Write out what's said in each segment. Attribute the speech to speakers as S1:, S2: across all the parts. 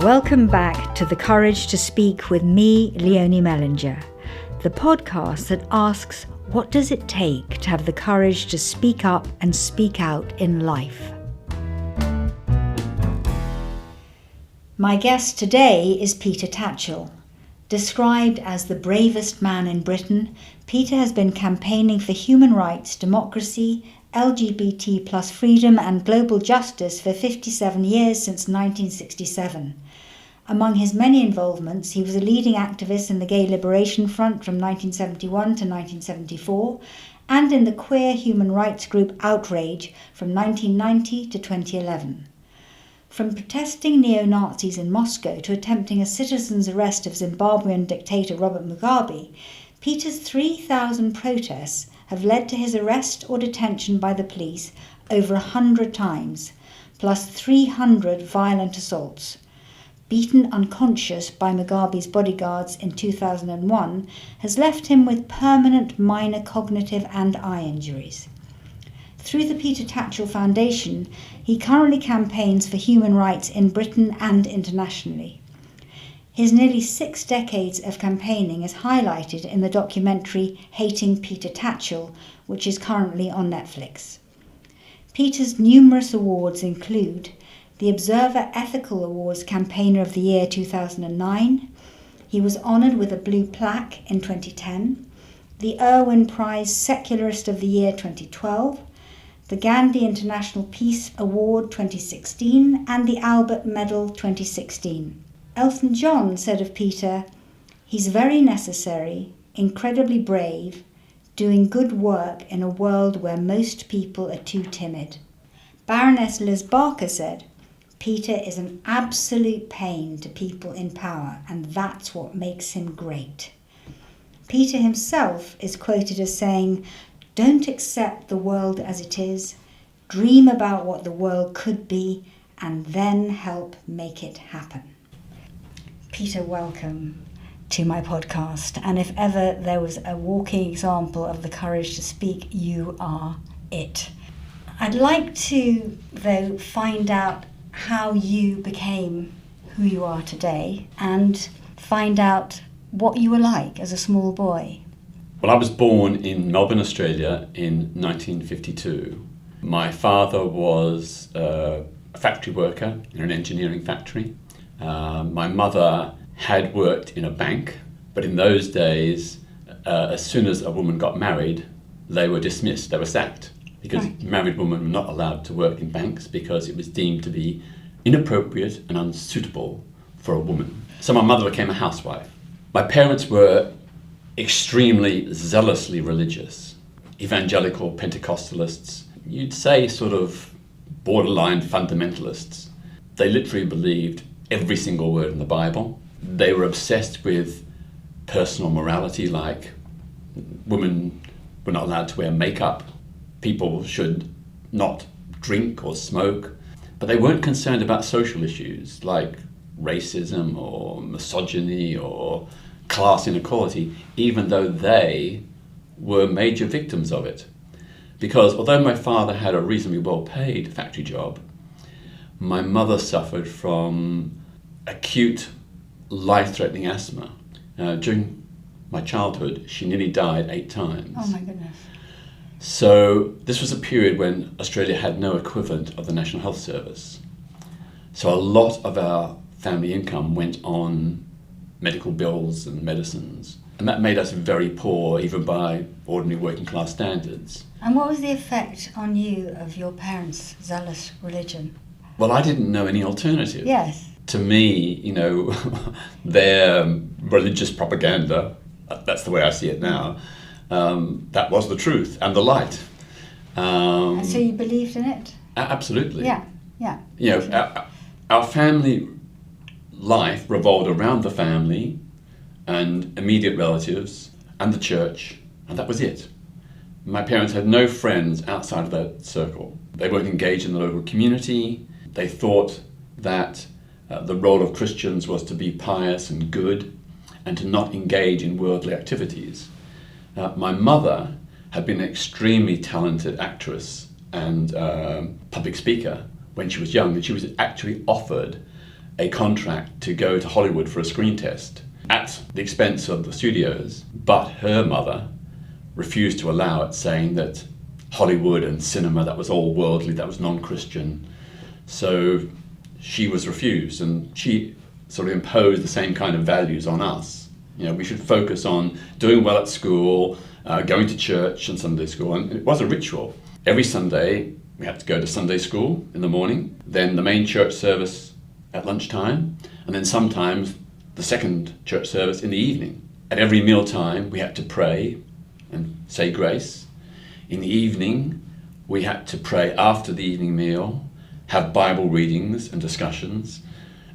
S1: Welcome back to The Courage to Speak with me, Leonie Mellinger, the podcast that asks, what does it take to have the courage to speak up and speak out in life? My guest today is Peter Tatchell. Described as the bravest man in Britain, Peter has been campaigning for human rights, democracy, LGBT plus freedom and global justice for 57 years since 1967. Among his many involvements, he was a leading activist in the Gay Liberation Front from 1971 to 1974 and in the queer human rights group Outrage from 1990 to 2011. From protesting neo-Nazis in Moscow to attempting a citizen's arrest of Zimbabwean dictator Robert Mugabe, Peter's 3,000 protests have led to his arrest or detention by the police over 100 times, plus 300 violent assaults. Beaten unconscious by Mugabe's bodyguards in 2001, has left him with permanent minor cognitive and eye injuries. Through the Peter Tatchell Foundation, he currently campaigns for human rights in Britain and internationally. His nearly 6 decades of campaigning is highlighted in the documentary Hating Peter Tatchell, which is currently on Netflix. Peter's numerous awards include the Observer Ethical Awards Campaigner of the Year 2009. He was honoured with a blue plaque in 2010, the Irwin Prize Secularist of the Year 2012, the Gandhi International Peace Award 2016, and the Albert Medal 2016. Elton John said of Peter, "He's very necessary, incredibly brave, doing good work in a world where most people are too timid." Baroness Liz Barker said, "Peter is an absolute pain to people in power, and that's what makes him great." Peter himself is quoted as saying, "Don't accept the world as it is, dream about what the world could be, and then help make it happen." Peter, welcome to my podcast. And if ever there was a walking example of the courage to speak, you are it. I'd like to, though, find out how you became who you are today and find out what you were like as a small boy.
S2: Well, I was born in Melbourne, Australia in 1952. My father was a factory worker in an engineering factory. My mother had worked in a bank, but in those days, as soon as a woman got married, they were dismissed, they were sacked, because married women were not allowed to work in banks because it was deemed to be inappropriate and unsuitable for a woman. So my mother became a housewife. My parents were extremely zealously religious, evangelical Pentecostalists, you'd say sort of borderline fundamentalists. They literally believed every single word in the Bible. They were obsessed with personal morality, like women were not allowed to wear makeup, people should not drink or smoke, but they weren't concerned about social issues like racism or misogyny or class inequality, even though they were major victims of it. Because although my father had a reasonably well-paid factory job, my mother suffered from acute life-threatening asthma. During my childhood, she nearly died 8 times.
S1: Oh my goodness.
S2: So this was a period when Australia had no equivalent of the National Health Service. So a lot of our family income went on medical bills and medicines. And that made us very poor, even by ordinary working class standards.
S1: And what was the effect on you of your parents' zealous religion?
S2: Well, I didn't know any alternative.
S1: Yes.
S2: To me, their religious propaganda, that's the way I see it now, that was the truth and the light.
S1: And so you believed in it?
S2: Absolutely.
S1: Yeah.
S2: Our family life revolved around the family and immediate relatives and the church, and that was it. My parents had no friends outside of that circle. They weren't engaged in the local community. They thought that the role of Christians was to be pious and good and to not engage in worldly activities. My mother had been an extremely talented actress and public speaker when she was young, and she was actually offered a contract to go to Hollywood for a screen test at the expense of the studios, but her mother refused to allow it, saying that Hollywood and cinema, that was all worldly, that was non-Christian. So she was refused, and she sort of imposed the same kind of values on us. You know, we should focus on doing well at school, going to church and Sunday school, and it was a ritual. Every Sunday we had to go to Sunday school in the morning, then the main church service at lunchtime, and then sometimes the second church service in the evening. At every mealtime we had to pray and say grace. In the evening we had to pray after the evening meal, have Bible readings and discussions.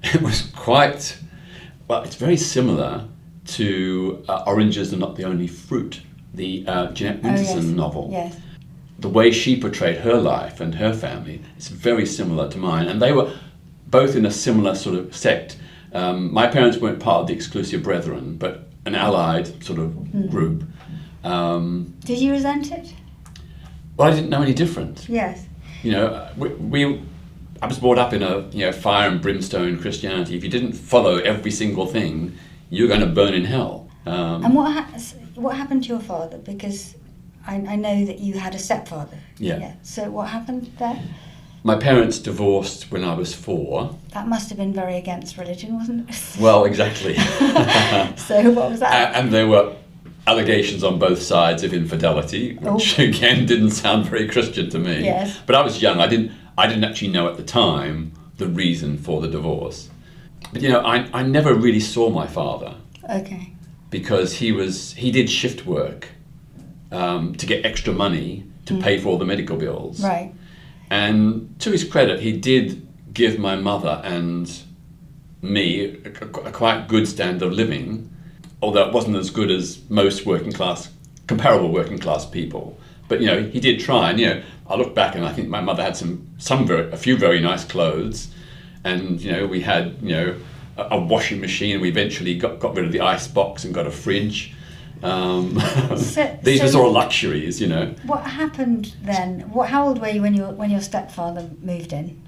S2: It was quite, well, it's very similar to Oranges Are Not the Only Fruit, the Jeanette Winterson novel.
S1: Yes.
S2: The way she portrayed her life and her family is very similar to mine, and they were both in a similar sort of sect. My parents weren't part of the Exclusive Brethren, but an allied sort of group.
S1: Did you resent it?
S2: Well, I didn't know any different.
S1: Yes.
S2: You know, I was brought up in a fire and brimstone Christianity. If you didn't follow every single thing, you're going to burn in hell.
S1: And what happened to your father? Because I know that you had a stepfather.
S2: Yeah.
S1: So what happened there?
S2: My parents divorced when I was 4.
S1: That must have been very against religion, wasn't it?
S2: Well, exactly.
S1: So what was that?
S2: And there were allegations on both sides of infidelity, which again didn't sound very Christian to me.
S1: Yes.
S2: But I was young. I didn't actually know at the time the reason for the divorce. But you know, I never really saw my father.
S1: Okay.
S2: Because he did shift work to get extra money to pay for all the medical bills.
S1: Right.
S2: And to his credit, he did give my mother and me a quite good standard of living, although it wasn't as good as most comparable working class people. But you know, he did try, and you know, I look back and I think my mother had a few very nice clothes, and you know, we had a washing machine. We eventually got rid of the ice box and got a fridge. These were all luxuries, you know.
S1: What happened then? How old were you when your stepfather moved in?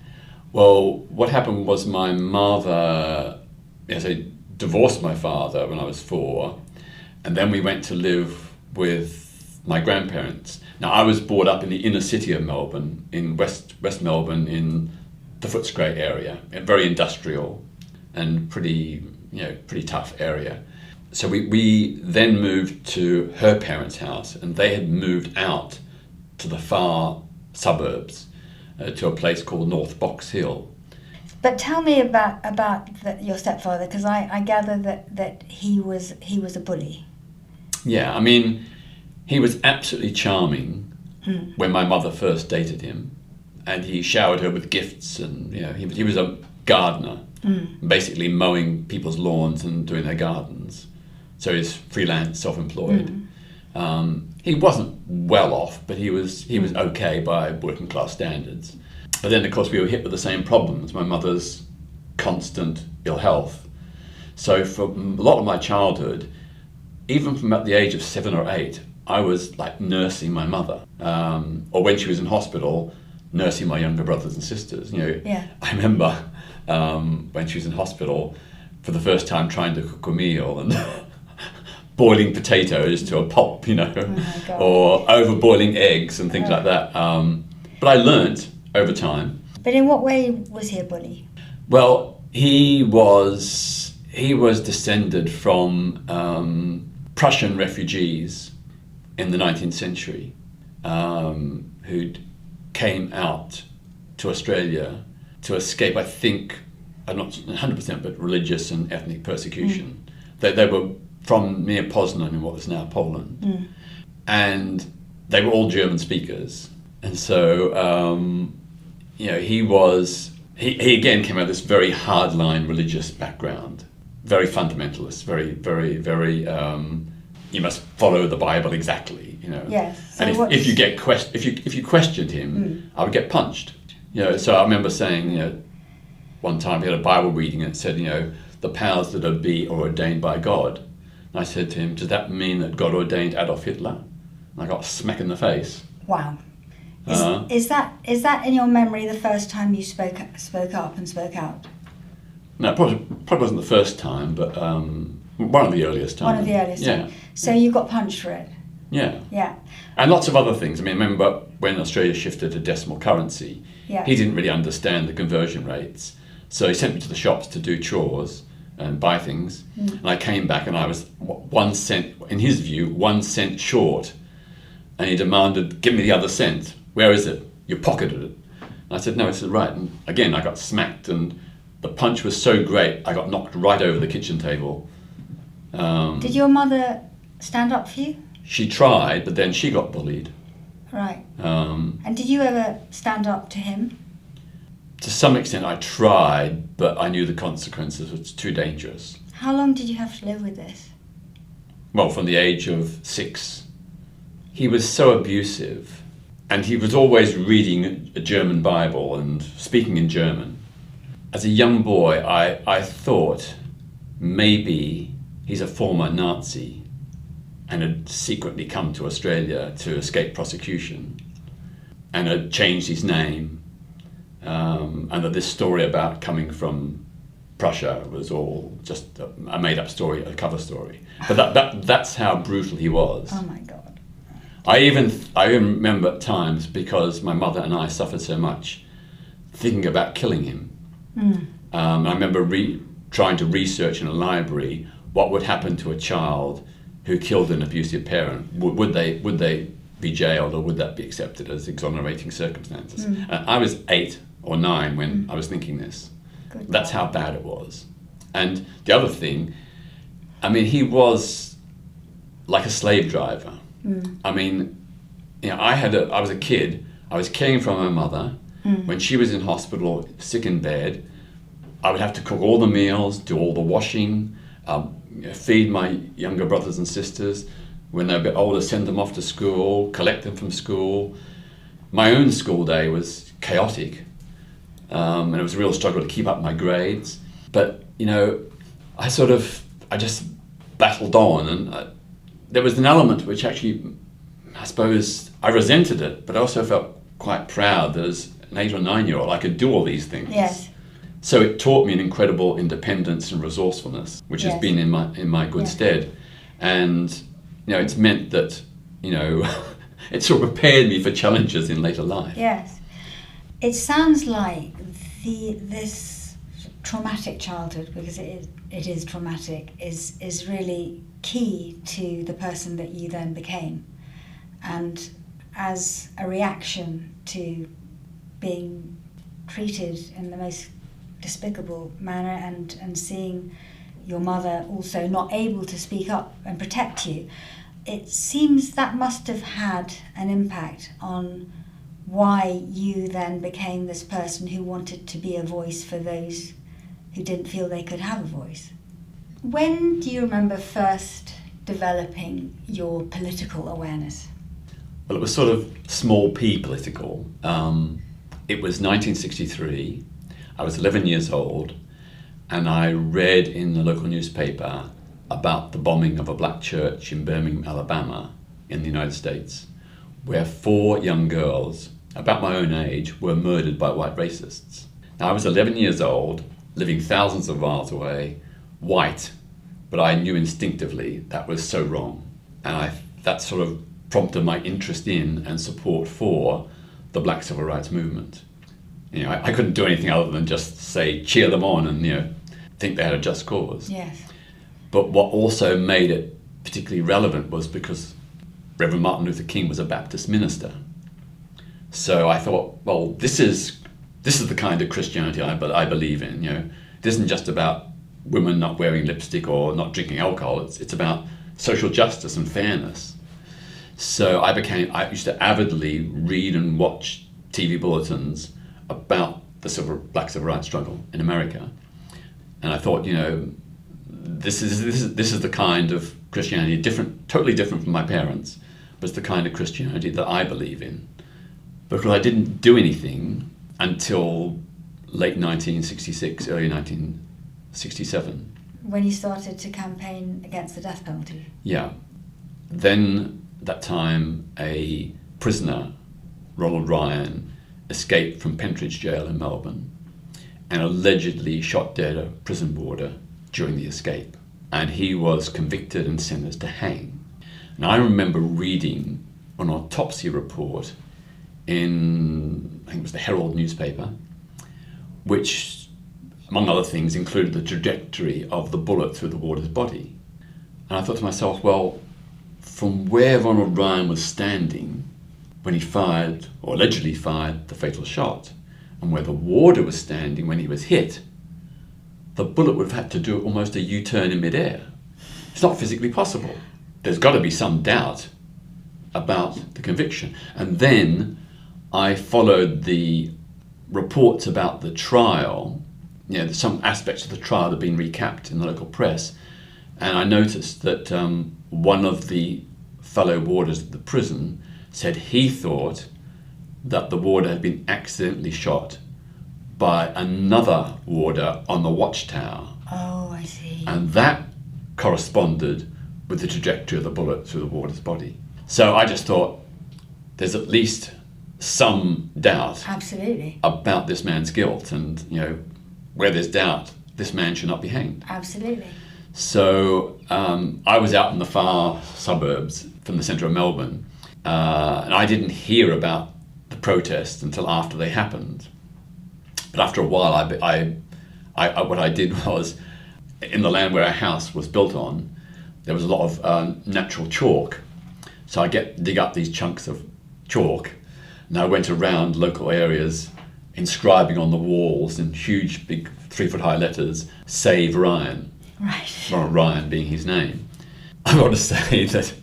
S2: Well, what happened was my mother, divorced my father when I was 4, and then we went to live with my grandparents. Now, I was brought up in the inner city of Melbourne, in West Melbourne, in the Footscray area, a very industrial and pretty tough area. So we then moved to her parents' house, and they had moved out to the far suburbs, to a place called North Box Hill.
S1: But tell me about your stepfather, because I gather that he was a bully.
S2: Yeah, I mean, he was absolutely charming when my mother first dated him, and he showered her with gifts, and you know, he was a gardener, basically mowing people's lawns and doing their gardens. So he's freelance, self-employed. He wasn't well off, but he was okay by working class standards. But then, of course, we were hit with the same problems. My mother's constant ill health. So for a lot of my childhood, even from at the age of 7 or 8, I was like nursing my mother, or when she was in hospital, nursing my younger brothers and sisters. You know,
S1: yeah.
S2: I remember when she was in hospital for the first time trying to cook a meal and boiling potatoes to a pulp, you know, or overboiling eggs and things like that. But I learnt over time.
S1: But in what way was he a bully?
S2: Well, he was descended from Prussian refugees in the 19th century who came out to Australia to escape, I think, I'm not 100%, but religious and ethnic persecution. They were from near Poznan in what is now Poland. And they were all German speakers. And so, he again came out of this very hardline religious background, very fundamentalist, very, very, very, you must follow the Bible exactly, you know.
S1: Yes. So
S2: and if you questioned him, I would get punched. You know, so I remember saying, you know, one time we had a Bible reading and it said, you know, the powers that be are ordained by God. And I said to him, does that mean that God ordained Adolf Hitler? And I got a smack in the face.
S1: Wow. Is that in your memory the first time you spoke up and spoke out?
S2: No, probably wasn't the first time, but one of the earliest times.
S1: One of the earliest times. So you got punched for it?
S2: Yeah.
S1: Yeah.
S2: And lots of other things. I mean, remember when Australia shifted to decimal currency, he didn't really understand the conversion rates. So he sent me to the shops to do chores and buy things. And I came back and I was 1 cent, in his view, 1 cent short. And he demanded, give me the other cent. Where is it? You pocketed it. And I said, no, it's right. And again, I got smacked, and the punch was so great, I got knocked right over the kitchen table.
S1: Did your mother stand up for you?
S2: She tried, but then she got bullied.
S1: Right. And did you ever stand up to him?
S2: To some extent I tried, but I knew the consequences. It was too dangerous.
S1: How long did you have to live with this?
S2: Well, from the age of 6. He was so abusive, and he was always reading a German Bible and speaking in German. As a young boy, I thought maybe he's a former Nazi and had secretly come to Australia to escape prosecution and had changed his name, and that this story about coming from Prussia was all just a made-up story, a cover story. But that's how brutal he was.
S1: Oh my God.
S2: I even remember at times, because my mother and I suffered so much, thinking about killing him. I remember trying to research in a library what would happen to a child who killed an abusive parent. Would they be jailed, or would that be accepted as exonerating circumstances? I was 8 or 9 when I was thinking this. That's how bad it was. And the other thing, I mean, he was like a slave driver. I mean, you know, I was a kid, I was caring for my mother. When she was in hospital, sick in bed, I would have to cook all the meals, do all the washing, feed my younger brothers and sisters. When they were a bit older, send them off to school, collect them from school. My own school day was chaotic, and it was a real struggle to keep up my grades. But, you know, I just battled on, and there was an element which actually, I suppose, I resented it, but I also felt quite proud that as an 8 or 9-year-old I could do all these things.
S1: Yes.
S2: So it taught me an incredible independence and resourcefulness, which has been in my good stead. And, you know, it's meant that, you know, it sort of prepared me for challenges in later life.
S1: Yes. It sounds like this traumatic childhood, because it is traumatic, is really key to the person that you then became. And as a reaction to being treated in the most despicable manner, and seeing your mother also not able to speak up and protect you, it seems that must have had an impact on why you then became this person who wanted to be a voice for those who didn't feel they could have a voice. When do you remember first developing your political awareness?
S2: Well, it was sort of small p political. It was 1963. I was 11 years old, and I read in the local newspaper about the bombing of a black church in Birmingham, Alabama, in the United States, where 4 young girls, about my own age, were murdered by white racists. Now, I was 11 years old, living thousands of miles away, white, but I knew instinctively that was so wrong. And that sort of prompted my interest in and support for the black civil rights movement. You know, I couldn't do anything other than just say, cheer them on, and, you know, think they had a just cause.
S1: Yes.
S2: But what also made it particularly relevant was because Reverend Martin Luther King was a Baptist minister. So I thought, well, this is the kind of Christianity I believe in. You know, it isn't just about women not wearing lipstick or not drinking alcohol. It's about social justice and fairness. So I used to avidly read and watch TV bulletins about the black civil rights struggle in America, and I thought, you know, this is the kind of Christianity, totally different from my parents, but it's the kind of Christianity that I believe in. Because I didn't do anything until late 1966, early 1967.
S1: When you started to campaign against the death penalty?
S2: Yeah. Then, that time, a prisoner, Ronald Ryan, escaped from Pentridge Jail in Melbourne, and allegedly shot dead a prison warder during the escape. And he was convicted and sentenced to hang. And I remember reading an autopsy report in, I think it was the Herald newspaper, which, among other things, included the trajectory of the bullet through the warder's body. And I thought to myself, well, from where Ronald Ryan was standing when he fired, or allegedly fired, the fatal shot, and where the warder was standing when he was hit, the bullet would have had to do almost a U-turn in midair. It's not physically possible. There's got to be some doubt about the conviction. And then I followed the reports about the trial. You know, some aspects of the trial had been recapped in the local press, and I noticed that one of the fellow warders at the prison said he thought that the warder had been accidentally shot by another warder on the watchtower.
S1: Oh, I see.
S2: And that corresponded with the trajectory of the bullet through the warder's body. So I just thought, there's at least some doubt
S1: Absolutely.
S2: about this man's guilt, and you know, where there's doubt, this man should not be hanged.
S1: Absolutely.
S2: So I was out in the far suburbs from the centre of Melbourne, and I didn't hear about the protests until after they happened. But after a while, what I did was, in the land where our house was built on, there was a lot of natural chalk. So I dig up these chunks of chalk, and I went around local areas inscribing on the walls in huge, big 3-foot-high letters, "Save Ryan."
S1: Right.
S2: Ronald Ryan being his name. I want to say that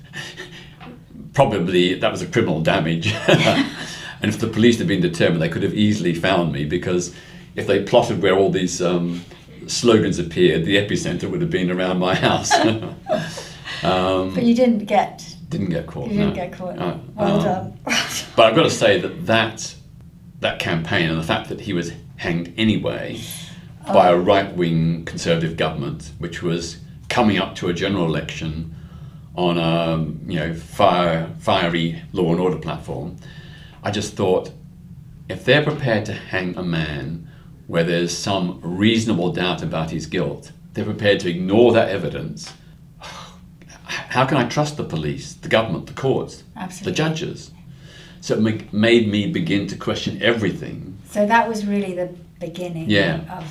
S2: probably that was a criminal damage. And if the police had been determined, they could have easily found me, because if they plotted where all these slogans appeared, the epicenter would have been around my house.
S1: But you didn't get
S2: caught.
S1: You didn't get caught. Well done.
S2: But I've got to say that campaign, and the fact that he was hanged anyway by a right-wing Conservative government, which was coming up to a general election on a fiery law and order platform, I just thought, if they're prepared to hang a man where there's some reasonable doubt about his guilt, they're prepared to ignore that evidence, how can I trust the police, the government, the courts,
S1: Absolutely.
S2: the judges? So it made me begin to question everything.
S1: So that was really the beginning of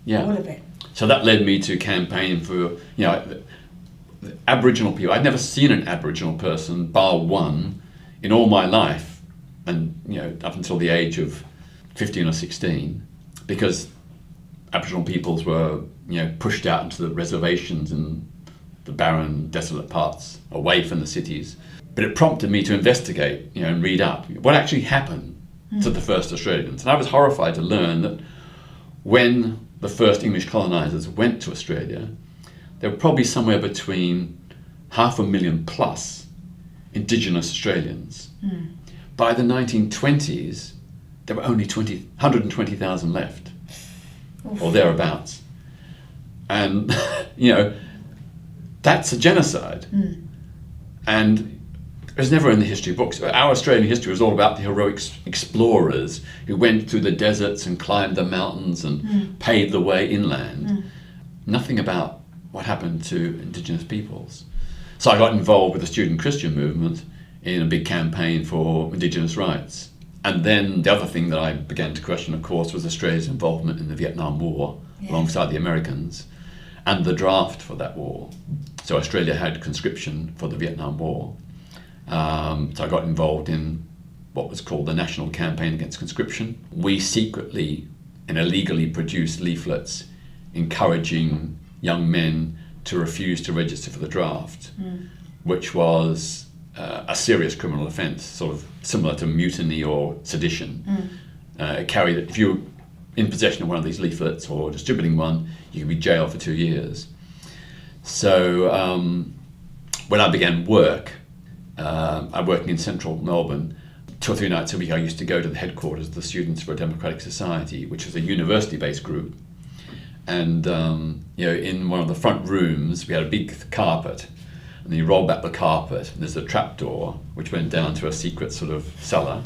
S1: all of it.
S2: So that led me to campaign for, the Aboriginal people. I'd never seen an Aboriginal person, bar one, in all my life, and up until the age of 15 or 16, because Aboriginal peoples were pushed out into the reservations and the barren, desolate parts away from the cities. But it prompted me to investigate, and read up what actually happened to the first Australians. And I was horrified to learn that when the first English colonisers went to Australia, there were probably somewhere between 500,000 plus Indigenous Australians. By the 1920s, there were only 120,000 left, or thereabouts. And, that's a genocide. And it was never in the history books. Our Australian history was all about the heroic explorers who went through the deserts and climbed the mountains and paved the way inland. Nothing about what happened to Indigenous peoples. So I got involved with the student Christian movement in a big campaign for Indigenous rights. And then the other thing that I began to question, of course, was Australia's involvement in the Vietnam War alongside the Americans, and the draft for that war. So Australia had conscription for the Vietnam War. So I got involved in what was called the National Campaign Against Conscription. We secretly and illegally produced leaflets encouraging young men to refuse to register for the draft, which was a serious criminal offence, sort of similar to mutiny or sedition. If you were in possession of one of these leaflets or distributing one, you could be jailed for 2 years. So when I began work, I'm working in central Melbourne. 2 or 3 nights a week I used to go to the headquarters of the Students for a Democratic Society, which was a university-based group. And in one of the front rooms we had a big carpet, and then you roll back the carpet and there's a trapdoor which went down to a secret sort of cellar,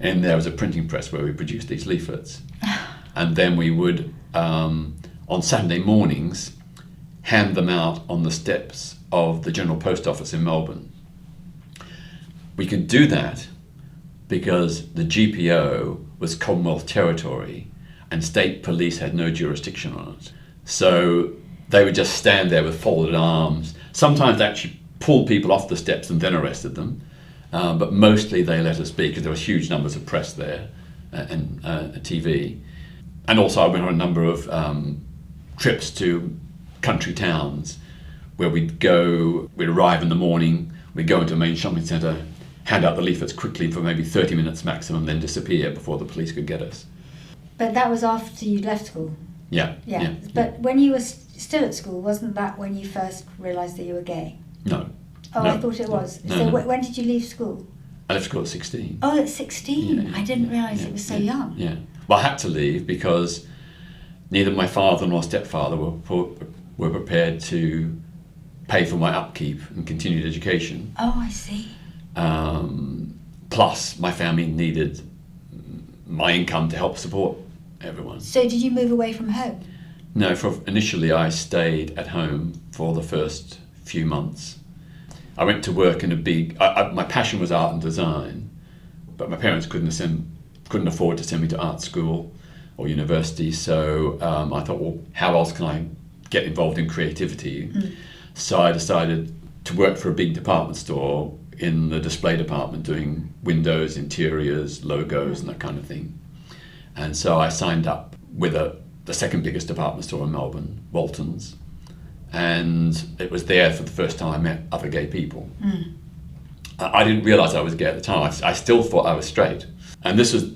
S2: and there was a printing press where we produced these leaflets. And then we would on Saturday mornings, hand them out on the steps of the General Post Office in Melbourne. We could do that because the GPO was Commonwealth territory and state police had no jurisdiction on it. So they would just stand there with folded arms. Sometimes they actually pulled people off the steps and then arrested them. But mostly they let us be because there was huge numbers of press there and TV. And also I went on a number of trips to country towns where we'd arrive in the morning, we'd go into a main shopping centre, hand out the leaflets quickly for maybe 30 minutes maximum, then disappear before the police could get us.
S1: But that was after you left school?
S2: Yeah.
S1: But when you were still at school, wasn't that when you first realised that you were gay?
S2: No.
S1: Oh, no. I thought it was. So when did you leave school?
S2: I left school at 16.
S1: Oh, at 16? Yeah. I didn't realise it was so young.
S2: Yeah. Well, I had to leave because neither my father nor stepfather were prepared to pay for my upkeep and continued education.
S1: Oh, I see.
S2: Plus, my family needed my income to help support everyone.
S1: So did you move away from home?
S2: No, initially I stayed at home for the first few months. I went to work in my passion was art and design, but my parents couldn't afford to send me to art school or university, so I thought, well, how else can I get involved in creativity? So I decided to work for a big department store in the display department, doing windows, interiors, logos, and that kind of thing. And so I signed up with the second biggest department store in Melbourne, Walton's, and it was there for the first time I met other gay people. I didn't realise I was gay at the time. I still thought I was straight. And this was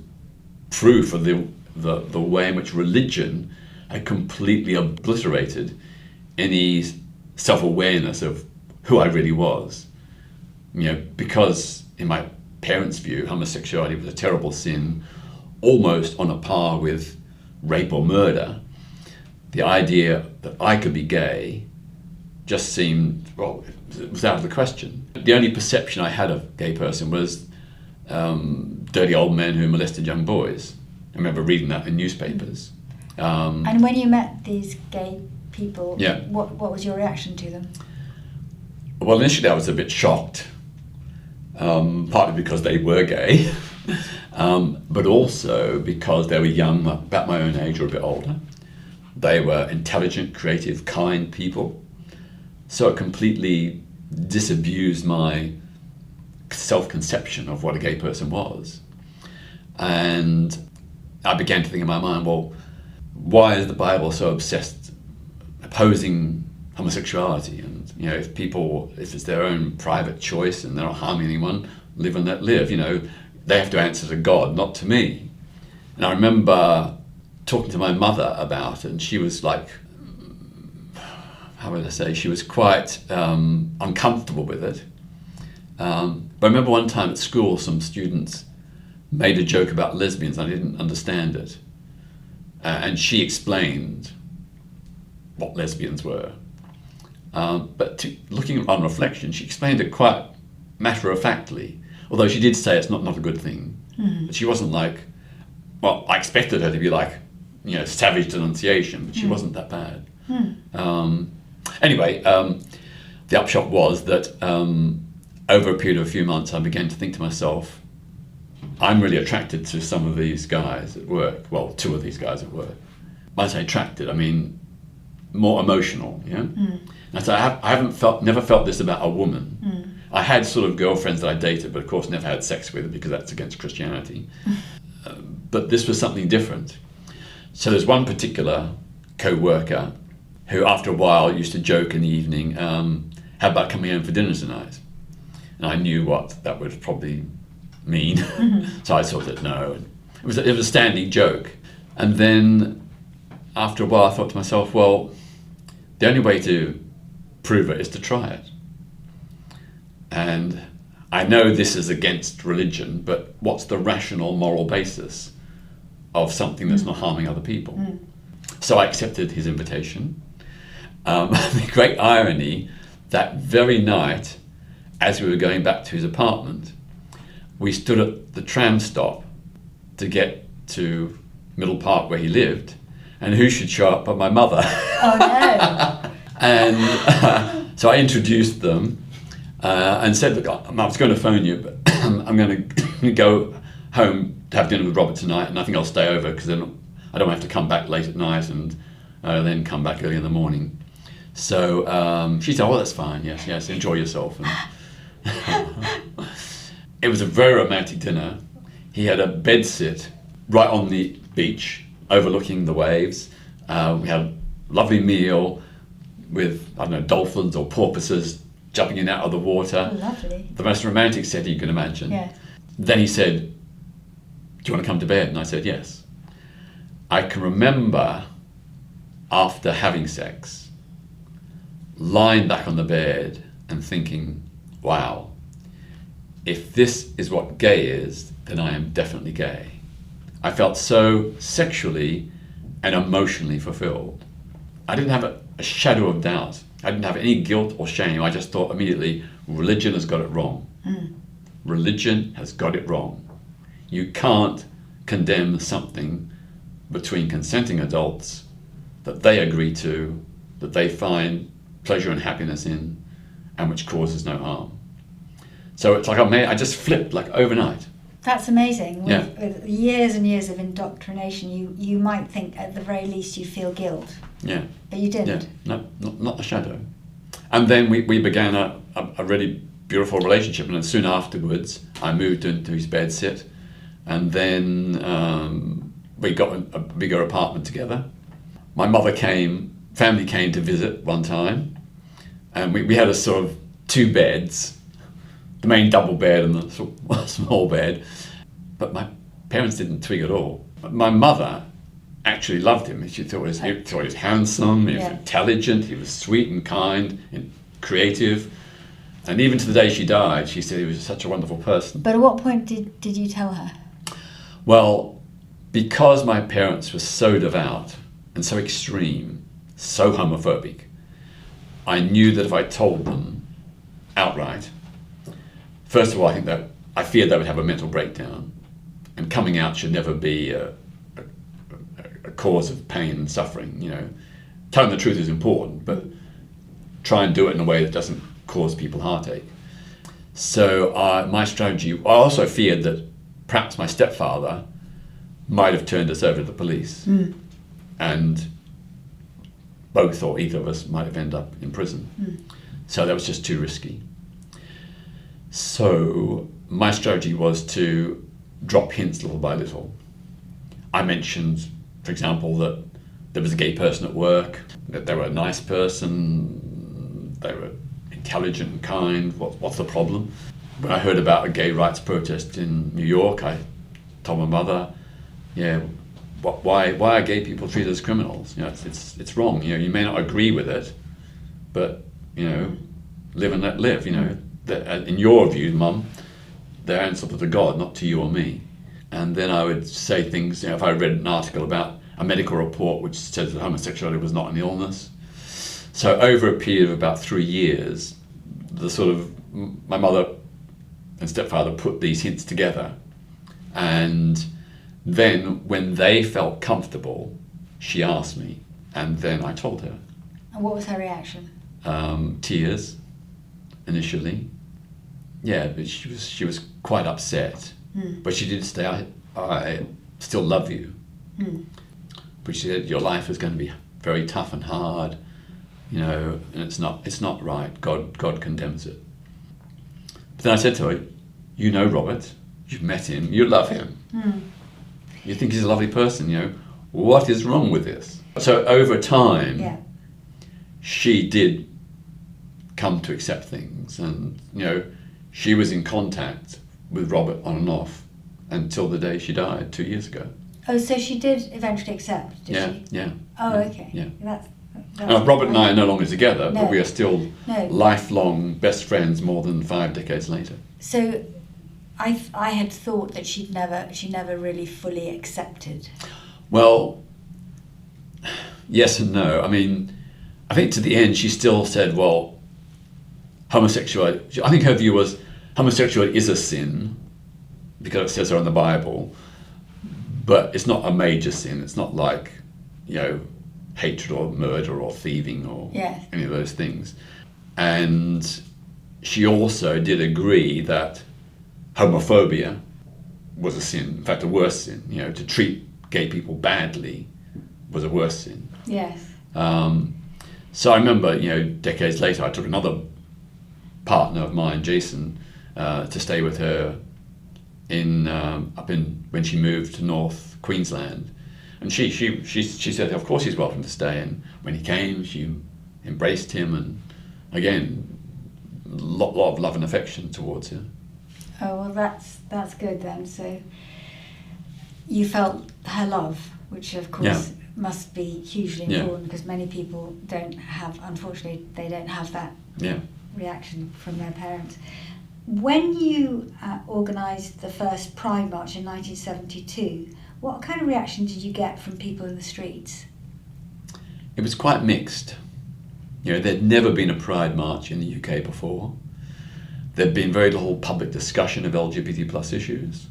S2: proof of the way in which religion had completely obliterated any self-awareness of who I really was. Because in my parents' view, homosexuality was a terrible sin, almost on a par with rape or murder. The idea that I could be gay just seemed, well, it was out of the question. The only perception I had of a gay person was dirty old men who molested young boys. I remember reading that in newspapers.
S1: And when you met these gay people,
S2: yeah.
S1: what was your reaction to them?
S2: Well, initially I was a bit shocked, partly because they were gay, but also because they were young, about my own age or a bit older. They were intelligent, creative, kind people. So it completely disabused my self-conception of what a gay person was. And I began to think in my mind, well, why is the Bible so obsessed opposing homosexuality? And if it's their own private choice and they're not harming anyone, live and let live. They have to answer to God, not to me. And I remember talking to my mother about it, and she was like, how would I say, she was quite uncomfortable with it. But I remember one time at school, some students made a joke about lesbians. I didn't understand it. And she explained what lesbians were. But looking on reflection, she explained it quite matter-of-factly, although she did say it's not a good thing. But she wasn't like, well, I expected her to be like, savage denunciation, but she wasn't that bad. Anyway, the upshot was that over a period of a few months, I began to think to myself, I'm really attracted to some of these guys at work. Well, two of these guys at work. When I say attracted, I mean more emotional. And so I never felt this about a woman. I had sort of girlfriends that I dated, but of course never had sex with because that's against Christianity. But this was something different. So there's one particular co-worker who after a while used to joke in the evening, how about coming home for dinner tonight? And I knew what that would probably mean. So I sort of said no. And it was a standing joke. And then after a while I thought to myself, well, the only way to prove it is to try it. And I know this is against religion, but what's the rational moral basis of something that's not harming other people? So I accepted his invitation. The great irony, that very night, as we were going back to his apartment, we stood at the tram stop to get to Middle Park where he lived, And who should show up but my mother?
S1: Oh no!
S2: And so I introduced them and said, look, I was going to phone you, but I'm going to go home to have dinner with Robert tonight, and I think I'll stay over because then I don't have to come back late at night and then come back early in the morning. So she said, oh, that's fine, yes, enjoy yourself. And it was a very romantic dinner. He had a bed sit right on the beach, overlooking the waves. We had a lovely meal with, I don't know, dolphins or porpoises jumping in and out of the water.
S1: Oh, lovely.
S2: The most romantic setting you can imagine.
S1: Yeah.
S2: Then he said, do you want to come to bed? And I said, yes. I can remember after having sex, lying back on the bed and thinking, wow, if this is what gay is, then I am definitely gay. I felt so sexually and emotionally fulfilled. I didn't have a shadow of doubt. I didn't have any guilt or shame. I just thought immediately, religion has got it wrong. Religion has got it wrong. You can't condemn something between consenting adults that they agree to, that they find pleasure and happiness in, and which causes no harm. So it's like I just flipped like overnight.
S1: That's amazing.
S2: Yeah.
S1: With years and years of indoctrination, you might think at the very least you feel guilt.
S2: Yeah.
S1: But you didn't.
S2: Yeah. No, not a shadow. And then we began a really beautiful relationship, and then soon afterwards I moved into his bedsit, and then we got a bigger apartment together. My family came to visit one time, and we had a sort of 2 beds, the main double bed and the sort of small bed, but my parents didn't twig at all. My mother actually loved him. She thought he was handsome, he was intelligent, he was sweet and kind and creative. And even to the day she died, she said he was such a wonderful person.
S1: But at what point did you tell her?
S2: Well, because my parents were so devout and so extreme, so homophobic, I knew that if I told them outright, first of all, I feared they would have a mental breakdown, and coming out should never be a cause of pain and suffering. You know, telling the truth is important, but try and do it in a way that doesn't cause people heartache. So my strategy, I also feared that perhaps my stepfather might have turned us over to the police, and both or either of us might have ended up in prison. So that was just too risky. So my strategy was to drop hints little by little. I mentioned, for example, that there was a gay person at work, that they were a nice person, they were intelligent and kind. What's the problem? When I heard about a gay rights protest in New York, I told my mother, why are gay people treated as criminals? You know, it's wrong. You know, you may not agree with it, but you know, live and let live. You know, in your view, Mum, they're answerable to God, not to you or me. And then I would say things. You know, if I read an article about a medical report which says that homosexuality was not an illness. So over a period of about 3 years, my mother and stepfather put these hints together, and then when they felt comfortable, she asked me, and then I told her.
S1: And what was her reaction?
S2: Tears, initially. Yeah, but she was quite upset. But she did say, I still love you. But she said, your life is going to be very tough and hard, you know, and it's not right. God condemns it. But then I said to her, you know Robert, you've met him, you love him. You think he's a lovely person, you know. What is wrong with this? So over time, she did come to accept things, and you know, she was in contact with Robert on and off until the day she died 2 years ago.
S1: Oh, so she did eventually accept, did she?
S2: Yeah.
S1: Oh, okay.
S2: Yeah.
S1: That's
S2: Robert and I are no longer together,
S1: No.
S2: but we are still
S1: No.
S2: lifelong best friends more than 5 decades later.
S1: So I had thought that she never really fully accepted.
S2: Well, yes and no. I mean, I think to the end she still said, well, homosexuality, I think her view was homosexuality is a sin because it says so in the Bible, but it's not a major sin. It's not like, hatred or murder or thieving or
S1: Yes.
S2: any of those things. And she also did agree that homophobia was a sin, in fact a worse sin. To treat gay people badly was a worse sin.
S1: Yes.
S2: So I remember, decades later, I took another partner of mine, Jason, to stay with her when she moved to North Queensland, and she said, of course he's welcome to stay. And when he came, she embraced him, and again, a lot of love and affection towards her.
S1: Oh, well, that's good then. So you felt her love, which of course must be hugely important, because many people unfortunately, they don't have that reaction from their parents. When you organised the first Pride March in 1972, what kind of reaction did you get from people in the streets?
S2: It was quite mixed. There'd never been a Pride March in the UK before. There'd been very little public discussion of LGBT plus issues.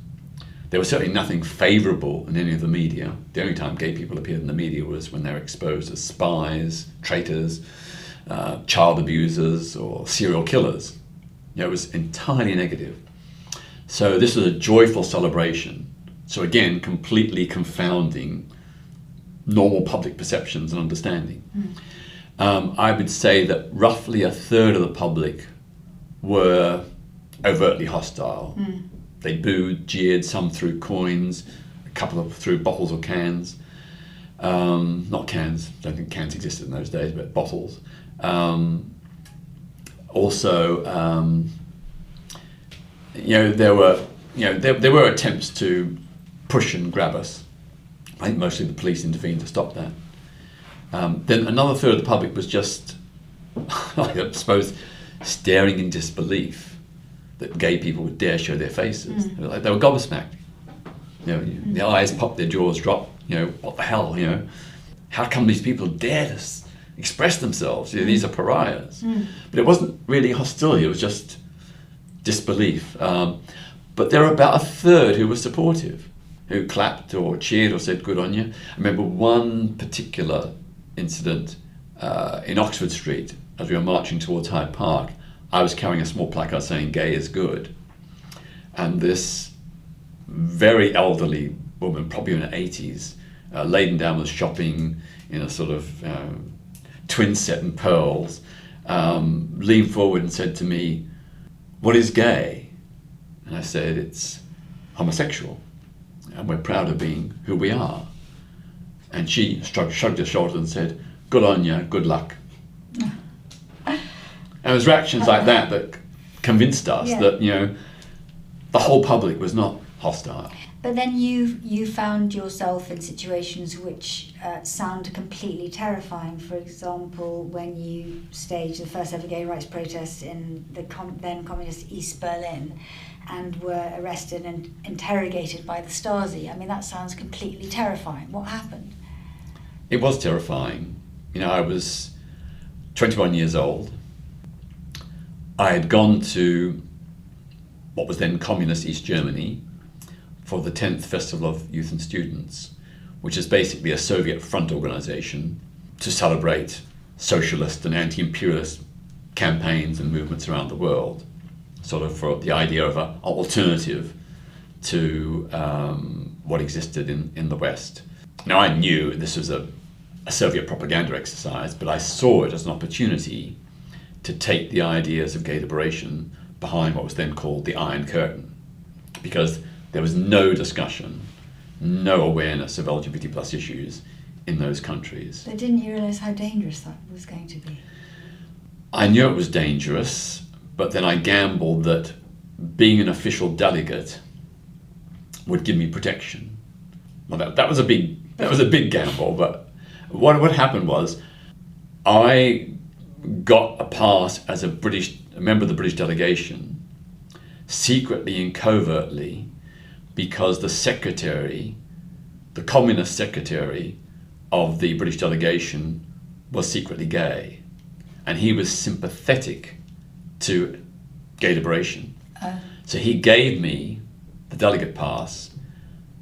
S2: There was certainly nothing favourable in any of the media. The only time gay people appeared in the media was when they were exposed as spies, traitors, child abusers, or serial killers. It was entirely negative. So this was a joyful celebration. So again, completely confounding normal public perceptions and understanding. I would say that roughly a third of the public were overtly hostile. They booed, jeered, some threw coins, a couple threw bottles or cans. Not cans, I don't think cans existed in those days, but bottles. There were attempts to push and grab us. I think mostly the police intervened to stop that. Then another third of the public was just, I suppose, staring in disbelief that gay people would dare show their faces. They were gobsmacked. The eyes popped, their jaws dropped. What the hell? How come these people dare to express themselves? These are pariahs. But it wasn't really hostility. It was just disbelief. But there were about a third who were supportive, who clapped or cheered or said good on you. I remember one particular incident in Oxford Street as we were marching towards Hyde Park. I was carrying a small placard saying gay is good, and this very elderly woman, probably in her 80s, laden down with shopping in a sort of twin set and pearls, leaned forward and said to me, "What is gay?" And I said, "It's homosexual, and we're proud of being who we are." And she shrugged her shoulders and said, "Good on you, good luck." And it was reactions like that convinced us that the whole public was not hostile.
S1: But then you found yourself in situations which sound completely terrifying. For example, when you staged the first ever gay rights protest in the then communist East Berlin, and were arrested and interrogated by the Stasi. I mean, that sounds completely terrifying. What happened?
S2: It was terrifying. I was 21 years old. I had gone to what was then communist East Germany for the 10th Festival of Youth and Students, which is basically a Soviet front organization to celebrate socialist and anti-imperialist campaigns and movements around the world, sort of for the idea of an alternative to what existed in the West. Now, I knew this was a Soviet propaganda exercise, but I saw it as an opportunity to take the ideas of gay liberation behind what was then called the Iron Curtain, because there was no discussion, no awareness of LGBT plus issues in those countries.
S1: But didn't you realise how dangerous that was going to be?
S2: I knew it was dangerous, but then I gambled that being an official delegate would give me protection. Well, that was a big gamble, but what happened was I got a pass as a member of the British delegation, secretly and covertly, because the communist secretary of the British delegation was secretly gay, and he was sympathetic to gay liberation. So he gave me the delegate pass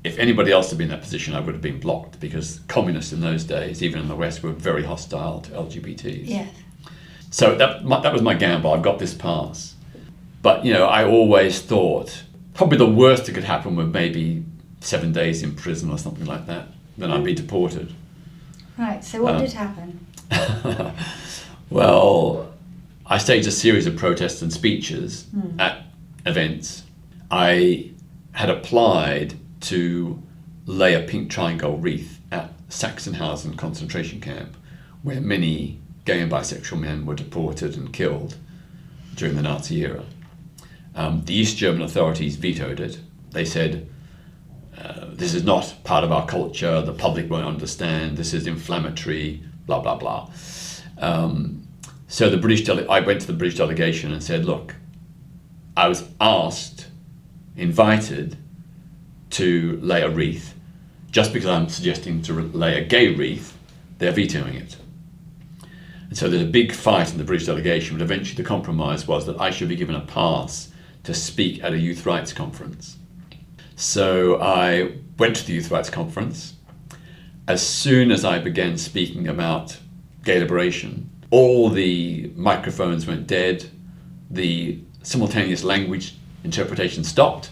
S2: if anybody else had been in that position, I would have been blocked, because communists in those days, even in the West, were very hostile to LGBTs.
S1: Yes.
S2: So that was my gamble. I've got this pass. But, I always thought probably the worst that could happen would maybe 7 days in prison or something like that. Then I'd be deported.
S1: Right, so what did happen?
S2: Well, I staged a series of protests and speeches at events. I had applied to lay a pink triangle wreath at Sachsenhausen concentration camp, where many gay and bisexual men were deported and killed during the Nazi era. The East German authorities vetoed it. They said, this is not part of our culture, the public won't understand, this is inflammatory, blah, blah, blah. So I went to the British delegation and said, look, I was invited to lay a wreath. Just because I'm suggesting to lay a gay wreath, they're vetoing it. And so there's a big fight in the British delegation, but eventually the compromise was that I should be given a pass to speak at a youth rights conference. So I went to the youth rights conference. As soon as I began speaking about gay liberation, all the microphones went dead, the simultaneous language interpretation stopped,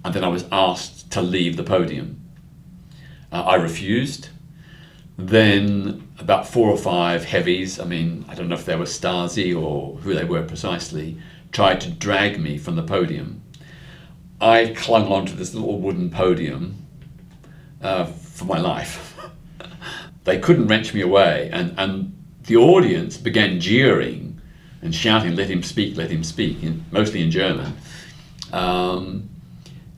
S2: and then I was asked to leave the podium. I refused. Then about 4 or 5 heavies, I don't know if they were Stasi or who they were precisely, tried to drag me from the podium. I clung onto this little wooden podium for my life. They couldn't wrench me away, and the audience began jeering and shouting, let him speak, mostly in German.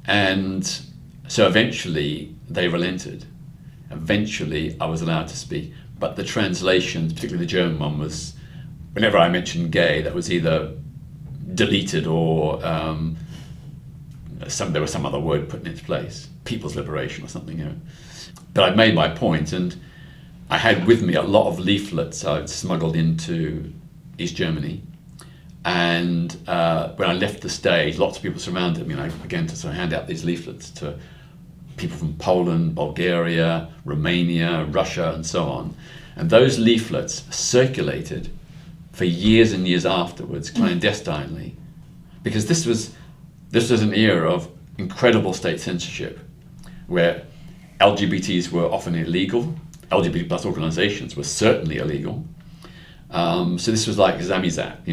S2: And so eventually they relented. Eventually I was allowed to speak, but the translations, particularly the German one, was, whenever I mentioned gay, that was either deleted or there was some other word put in its place, people's liberation or something. But I made my point, and I had with me a lot of leaflets I'd smuggled into East Germany. And when I left the stage, lots of people surrounded me, and I began to sort of hand out these leaflets to people from Poland, Bulgaria, Romania, Russia, and so on. And those leaflets circulated for years and years afterwards, clandestinely, because this was an era of incredible state censorship, where LGBTs were often illegal, LGBT plus organizations were certainly illegal. So this was like Zamizat,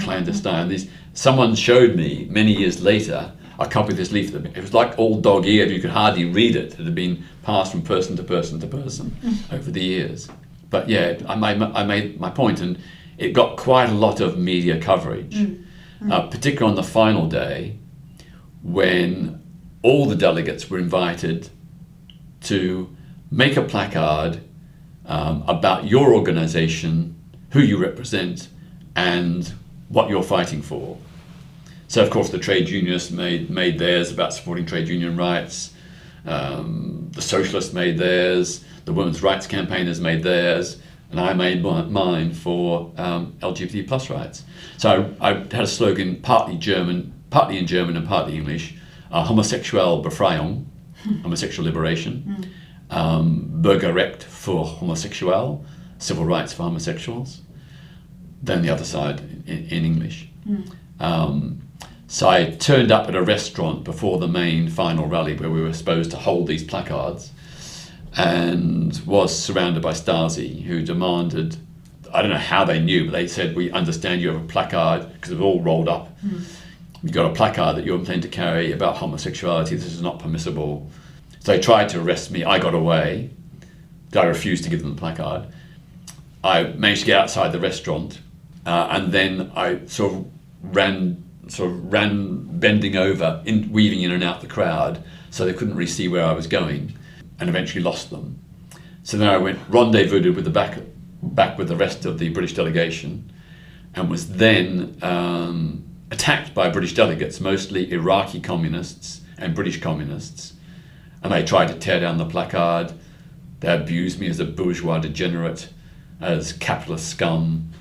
S2: clandestine. Someone showed me many years later a copy of this leaflet. It was like all dog-eared, you could hardly read it. It had been passed from person to person to person over the years. But yeah, I made my point, and it got quite a lot of media coverage, particularly on the final day, when all the delegates were invited to make a placard about your organization, who you represent, and what you're fighting for. So of course the trade unionists made theirs about supporting trade union rights, the socialists made theirs, the women's rights campaigners made theirs, and I made mine for LGBT plus rights. So I had a slogan partly in German and partly English, homosexuelle Befreiung, homosexual liberation, Bürgerrecht für Homosexuelle, civil rights for homosexuals, then the other side in English. So I turned up at a restaurant before the main final rally where we were supposed to hold these placards, and was surrounded by Stasi, who demanded, I don't know how they knew, but they said, we understand you have a placard, because it was all rolled up. You've got a placard that you're planning to carry about homosexuality, this is not permissible. So they tried to arrest me, I got away. I refused to give them the placard. I managed to get outside the restaurant, and then I sort of ran bending over, weaving in and out the crowd, so they couldn't really see where I was going, and eventually lost them. So then I went rendezvoused with back with the rest of the British delegation, and was then attacked by British delegates, mostly Iraqi communists and British communists, and they tried to tear down the placard. They abused me as a bourgeois degenerate, as capitalist scum,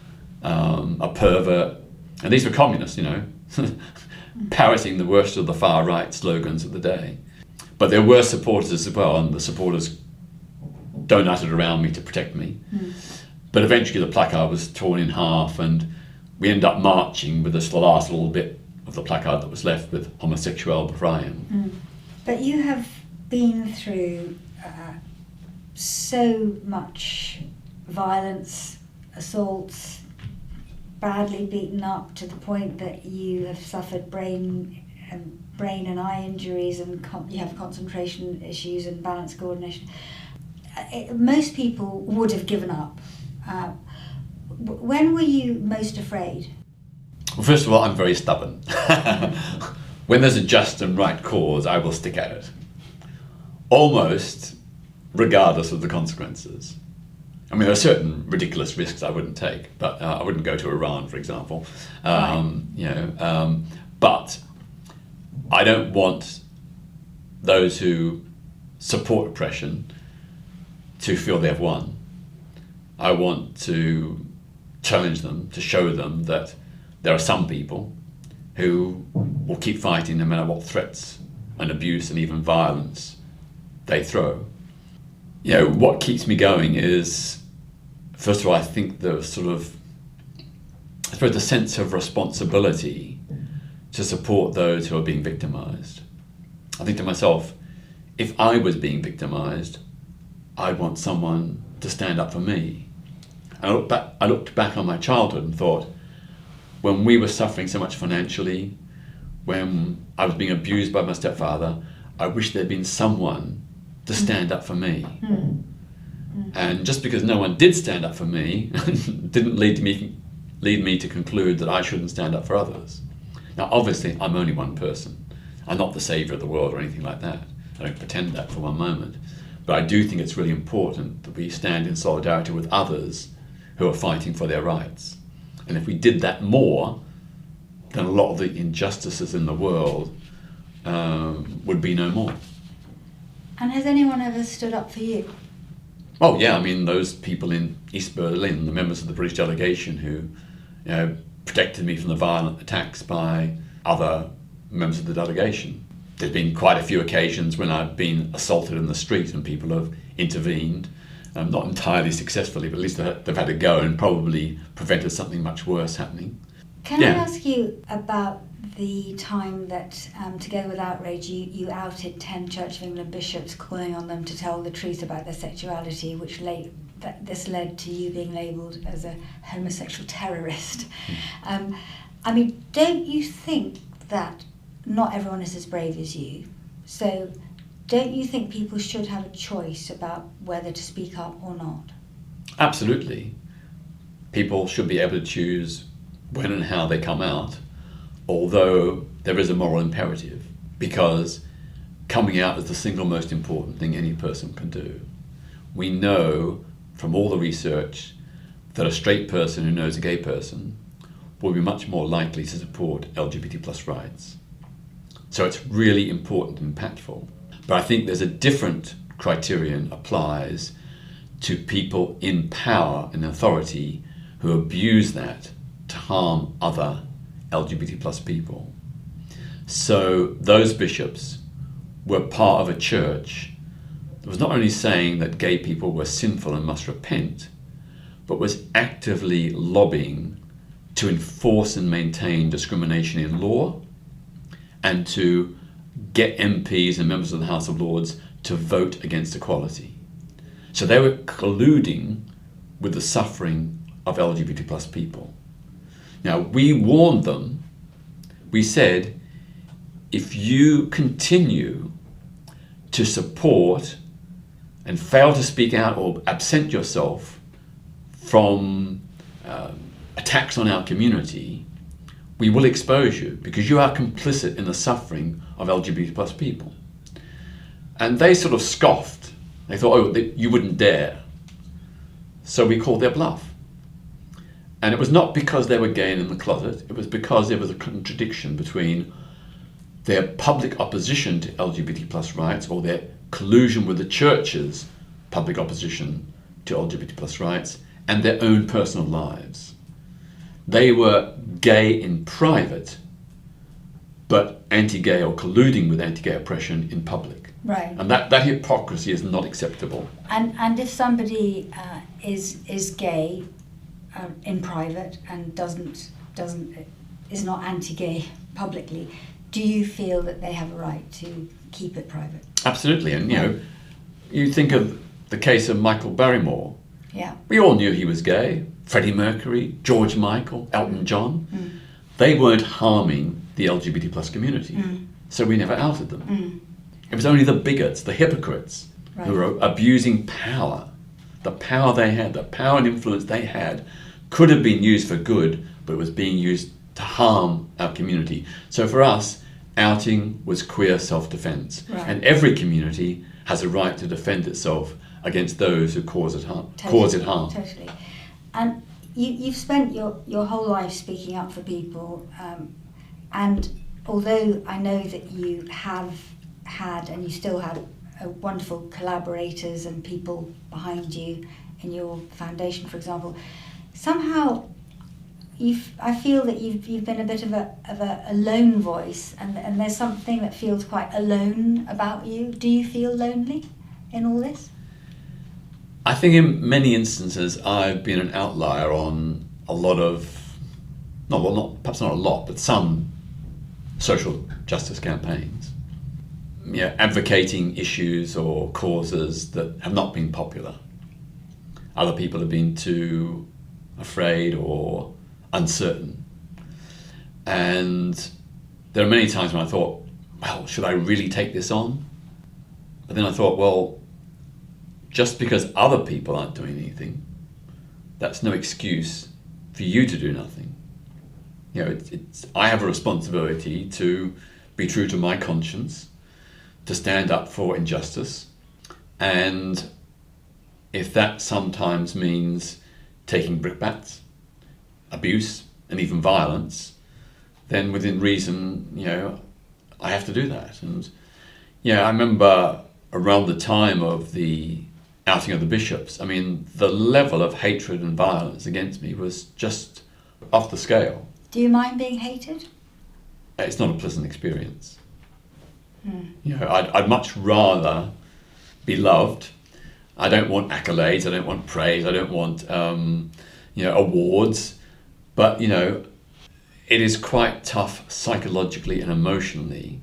S2: a pervert, and these were communists, parroting the worst of the far right slogans of the day. But there were supporters as well, and the supporters donated around me to protect me. But eventually the placard was torn in half, and we ended up marching with the last little bit of the placard that was left with "Homosexual Befreien."
S1: But you have been through so much violence, assaults, badly beaten up to the point that you have suffered brain and eye injuries, and you have concentration issues and balance coordination. Most people would have given up. When were you most afraid?
S2: Well, first of all, I'm very stubborn. When there's a just and right cause, I will stick at it, almost regardless of the consequences. I mean, there are certain ridiculous risks I wouldn't take, but I wouldn't go to Iran, for example. But I don't want those who support oppression to feel they've won. I want to challenge them, to show them that there are some people who will keep fighting no matter what threats and abuse and even violence they throw. What keeps me going is, first of all, I think the the sense of responsibility to support those who are being victimized. I think to myself, if I was being victimized, I'd want someone to stand up for me. And I looked back on my childhood and thought, when we were suffering so much financially, when I was being abused by my stepfather, I wish there'd been someone to stand up for me. And just because no one did stand up for me didn't lead me to conclude that I shouldn't stand up for others. Now, obviously, I'm only one person. I'm not the savior of the world or anything like that. I don't pretend that for one moment. But I do think it's really important that we stand in solidarity with others who are fighting for their rights. And if we did that more, then a lot of the injustices in the world would be no more.
S1: And has anyone ever stood up for you?
S2: Oh yeah, I mean, those people in East Berlin, the members of the British delegation who protected me from the violent attacks by other members of the delegation. There's been quite a few occasions when I've been assaulted in the street and people have intervened, not entirely successfully, but at least they've had a go and probably prevented something much worse happening.
S1: Can I ask you about the time that, together with Outrage, you outed 10 Church of England bishops, calling on them to tell the truth about their sexuality, which this led to you being labelled as a homosexual terrorist. I mean, don't you think that not everyone is as brave as you? So don't you think people should have a choice about whether to speak up or not? Absolutely.
S2: People should be able to choose when and how they come out, although there is a moral imperative, because coming out is the single most important thing any person can do. We know from all the research that a straight person who knows a gay person will be much more likely to support LGBT plus rights. So it's really important and impactful. But I think there's a different criterion applies to people in power and authority who abuse that to harm other LGBT plus people. So those bishops were part of a church that was not only saying that gay people were sinful and must repent, but was actively lobbying to enforce and maintain discrimination in law and to get MPs and members of the House of Lords to vote against equality. So they were colluding with the suffering of LGBT plus people. Now, we warned them. We said, if you continue to support and fail to speak out or absent yourself from attacks on our community, we will expose you because you are complicit in the suffering of LGBT plus people. And they sort of scoffed. They thought, you wouldn't dare. So we called their bluff. And it was not because they were gay and in the closet, it was because there was a contradiction between their public opposition to LGBT plus rights or their collusion with the church's public opposition to LGBT plus rights and their own personal lives. They were gay in private, but anti-gay or colluding with anti-gay oppression in public.
S1: Right.
S2: And that hypocrisy is not acceptable.
S1: And if somebody is gay in private and is not anti-gay publicly, do you feel that they have a right to keep it private?
S2: Absolutely. And you think of the case of Michael Barrymore.
S1: Yeah.
S2: We all knew he was gay. Freddie Mercury, George Michael, Elton John. They weren't harming the LGBT plus community, so we never outed them. It was only the bigots, the hypocrites, who were abusing power. The power they had, the power and influence they had, could have been used for good, but it was being used to harm our community. So for us, outing was queer self-defense.
S1: Right.
S2: And every community has a right to defend itself against those who cause it harm.
S1: Totally. And you've spent your whole life speaking up for people, and although I know that you have had and you still have wonderful collaborators and people behind you in your foundation, for example, somehow I feel that you've been a bit of a lone voice, and there's something that feels quite alone about you. Do you feel lonely in all this?
S2: I think in many instances I've been an outlier on a lot of, perhaps not a lot, but some social justice campaigns. Advocating issues or causes that have not been popular. Other people have been too afraid or uncertain. And there are many times when I thought, well, should I really take this on? But then I thought, well, just because other people aren't doing anything, that's no excuse for you to do nothing. I have a responsibility to be true to my conscience, to stand up for injustice, and if that sometimes means taking brickbats, abuse, and even violence, then within reason, I have to do that. And I remember around the time of the outing of the bishops, the level of hatred and violence against me was just off the scale.
S1: Do you mind being hated?
S2: It's not a pleasant experience. I'd much rather be loved. I don't want accolades, I don't want praise, I don't want awards, but it is quite tough psychologically and emotionally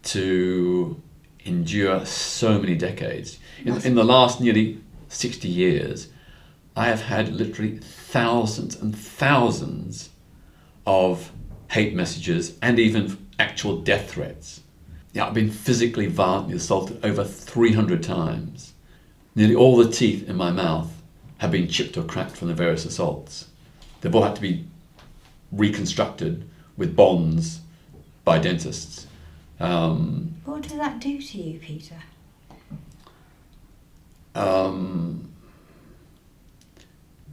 S2: to endure so many decades. In the last nearly 60 years, I have had literally thousands and thousands of hate messages and even actual death threats. I've been physically violently assaulted over 300 times. Nearly all the teeth in my mouth have been chipped or cracked from the various assaults. They've all had to be reconstructed with bonds by dentists.
S1: What does that do to you, Peter?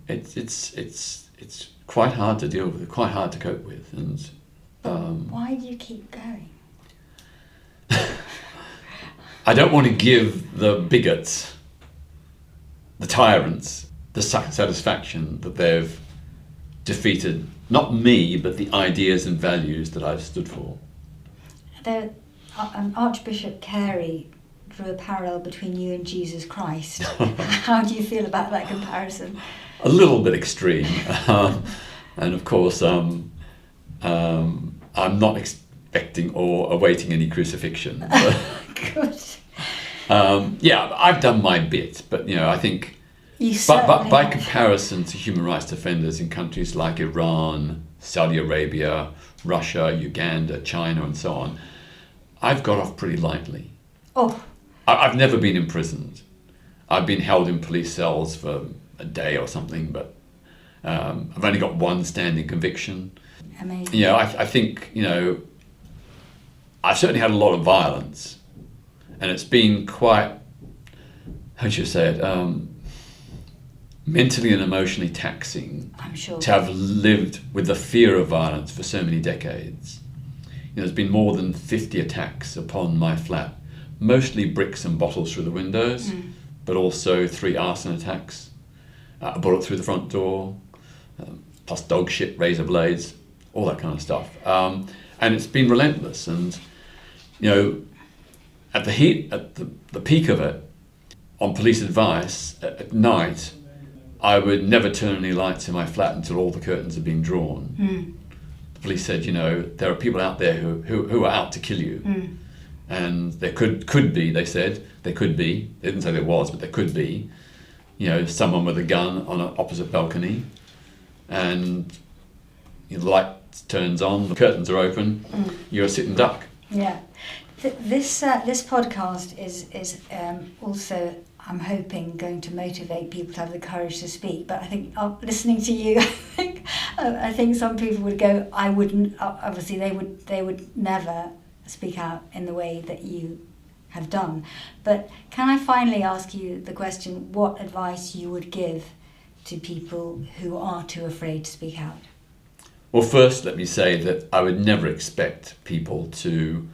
S2: It's quite hard to deal with, quite hard to cope with, and
S1: why do you keep going?
S2: I don't want to give the bigots, the tyrants, the satisfaction that they've defeated not me, but the ideas and values that I've stood for.
S1: Archbishop Carey drew a parallel between you and Jesus Christ. How do you feel about that comparison?
S2: A little bit extreme, and of course I'm not expecting or awaiting any crucifixion. But,
S1: Good.
S2: I've done my bit, but I think by comparison to human rights defenders in countries like Iran, Saudi Arabia, Russia, Uganda, China, and so on, I've got off pretty lightly.
S1: Oh.
S2: I've never been imprisoned. I've been held in police cells for a day or something, but I've only got one standing conviction.
S1: Amazing.
S2: I think, I've certainly had a lot of violence, and it's been quite, how should you say it, mentally and emotionally taxing.
S1: I'm sure.
S2: To have lived with the fear of violence for so many decades. There's been more than 50 attacks upon my flat, mostly bricks and bottles through the windows, but also 3 arson attacks, a bullet through the front door, plus dog shit, razor blades, all that kind of stuff. And it's been relentless. And, at the peak of it, on police advice, at night, I would never turn any lights in my flat until all the curtains had been drawn. The police said, there are people out there who are out to kill you. And there could be, they said, they didn't say there was, but there could be, someone with a gun on an opposite balcony, and the light turns on, the curtains are open, you're a sitting duck.
S1: Yeah. This podcast is also, I'm hoping, going to motivate people to have the courage to speak. But I think, listening to you, I think some people would go, I wouldn't. Obviously, they would never speak out in the way that you have done. But can I finally ask you the question, what advice you would give to people who are too afraid to speak out?
S2: Well, first, let me say that I would never expect people to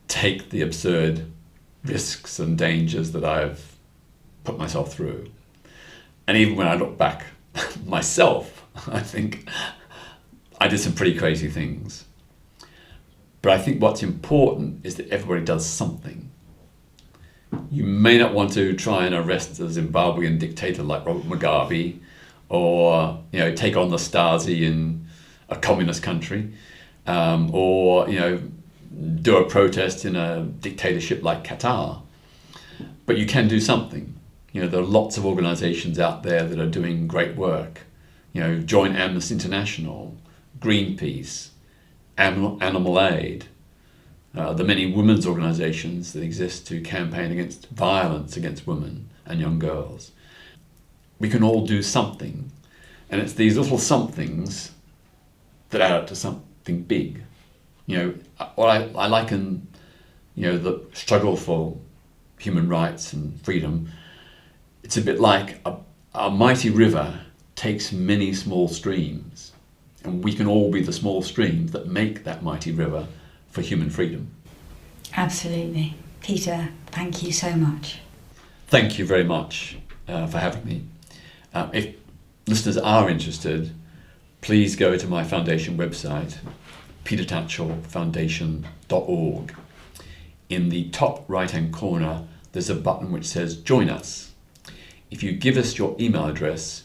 S2: take the absurd risks and dangers that I've put myself through. And even when I look back myself, I think I did some pretty crazy things. But I think what's important is that everybody does something. You may not want to try and arrest a Zimbabwean dictator like Robert Mugabe, or take on the Stasi in a communist country, or do a protest in a dictatorship like Qatar. But you can do something. There are lots of organisations out there that are doing great work. Join Amnesty International, Greenpeace, Animal Aid, the many women's organisations that exist to campaign against violence against women and young girls. We can all do something, and it's these little somethings that add up to something big. I liken, the struggle for human rights and freedom. It's a bit like a mighty river takes many small streams, and we can all be the small streams that make that mighty river for human freedom.
S1: Absolutely. Peter, thank you so much.
S2: Thank you very much for having me. If listeners are interested, please go to my foundation website, petertatchellfoundation.org. In the top right-hand corner, there's a button which says Join Us. If you give us your email address,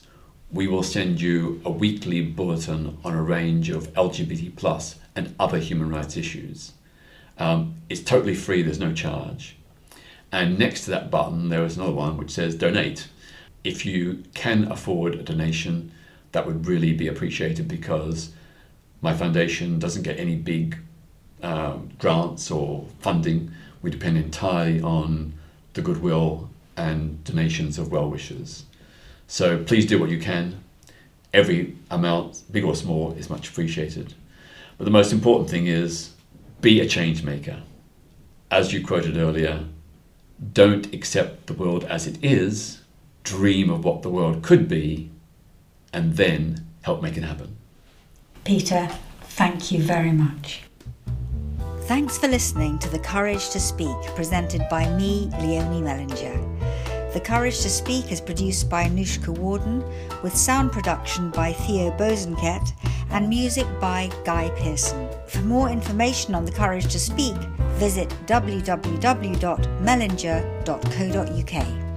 S2: we will send you a weekly bulletin on a range of LGBT+ and other human rights issues. It's totally free, there's no charge. And next to that button, there is another one which says Donate. If you can afford a donation, that would really be appreciated, because my foundation doesn't get any big grants or funding. We depend entirely on the goodwill and donations of well-wishers. So please do what you can. Every amount, big or small, is much appreciated. But the most important thing is, be a change maker. As you quoted earlier, don't accept the world as it is, dream of what the world could be, and then help make it happen.
S1: Peter, thank you very much. Thanks for listening to The Courage to Speak, presented by me, Leonie Mellinger. The Courage to Speak is produced by Anushka Warden, with sound production by Theo Bosenket and music by Guy Pearson. For more information on The Courage to Speak, visit www.mellinger.co.uk.